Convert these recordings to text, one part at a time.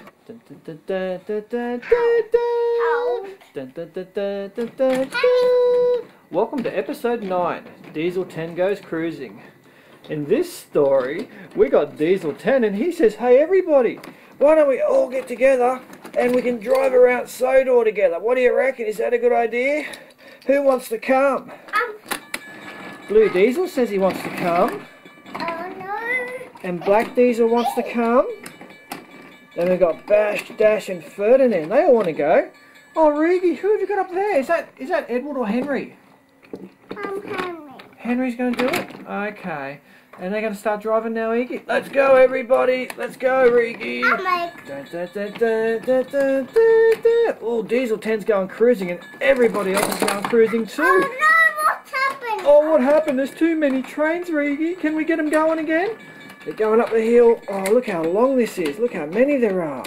Dun, dun, dun, dun, dun, dun, dun, dun, dun, dun, dun, dun, dun, dun. Welcome to episode 9, Diesel 10 Goes Cruising. In this story, we got Diesel 10 and he says, hey everybody, why don't we all get together and we can drive around Sodor together? What do you reckon? Is that a good idea? Who wants to come? Blue Diesel says he wants to come. No. And Black Diesel wants to come. Then we've got Bash, Dash and Ferdinand. They all want to go. Oh, Rigi, who have you got up there? Is that Edward or Henry? Henry. Henry's going to do it? Okay. And they're going to start driving now, Iggy. Let's go, everybody. Let's go, Rigi. Oh, Diesel 10's going cruising and everybody else is going cruising too. Oh, no, what's happened? Oh, what happened? There's too many trains, Rigi. Can we get them going again? They're going up the hill. Oh, look how long this is. Look how many there are.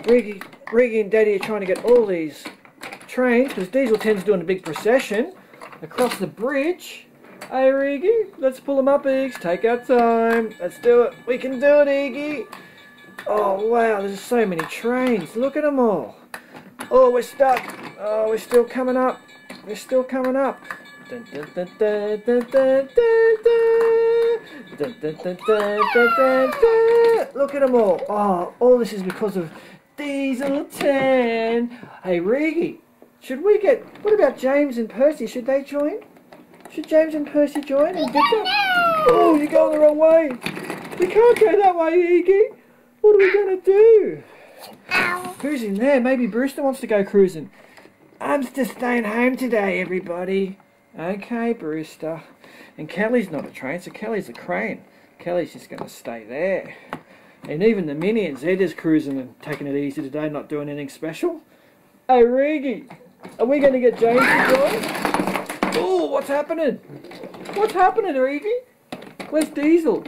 Rigi and Daddy are trying to get all these trains because Diesel 10's doing a big procession across the bridge. Hey, Rigi, let's pull them up, Iggs. Take our time. Let's do it. We can do it, Iggy. Oh, wow, there's so many trains. Look at them all. Oh, we're stuck. Oh, we're still coming up. We're still coming up. Dun, dun, dun, dun, dun, dun, dun, dun. Dun, dun, dun, dun, dun, dun, dun. Look at them all. Oh, all this is because of Diesel 10. Hey, Rigi, should we get... What about James and Percy? Should they join? Should James and Percy join? And Victor? Oh, you're going the wrong way. We can't go that way, Iggy. What are we going to do? Ow. Who's in there? Maybe Brewster wants to go cruising. I'm just staying home today, everybody. Okay, Brewster. And Kelly's not a train, so Kelly's a crane. Kelly's just going to stay there. And even the Minions, they're just cruising and taking it easy today, not doing anything special. Hey, Rigi, are we going to get James to join? Oh, what's happening? What's happening, Rigi? Where's Diesel?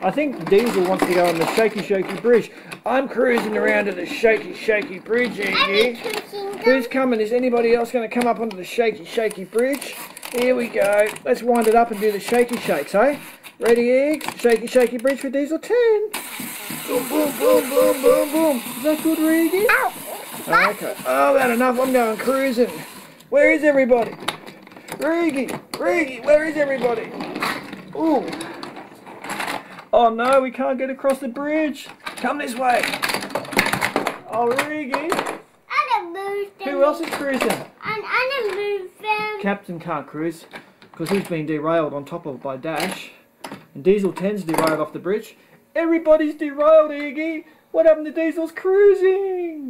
I think Diesel wants to go on the Shaky Bridge. I'm cruising around to the Shaky Bridge, Iggy. Who's coming? Is anybody else going to come up onto the Shaky Bridge? Here we go. Let's wind it up and do the shaky shakes, eh? Ready, Eggs? Shaky Bridge for Diesel 10. Boom, boom, boom, boom, boom, boom. Is that good, Rigi? Okay. Oh, about enough. I'm going cruising. Where is everybody? Rigi, where is everybody? Ooh. Oh no, we can't get across the bridge. Come this way. Oh, Rigi. Who else is cruising? Captain can't cruise because he's been derailed on top of by Dash. And Diesel 10's derailed off the bridge. Everybody's derailed, Iggy. What happened to Diesel's cruising?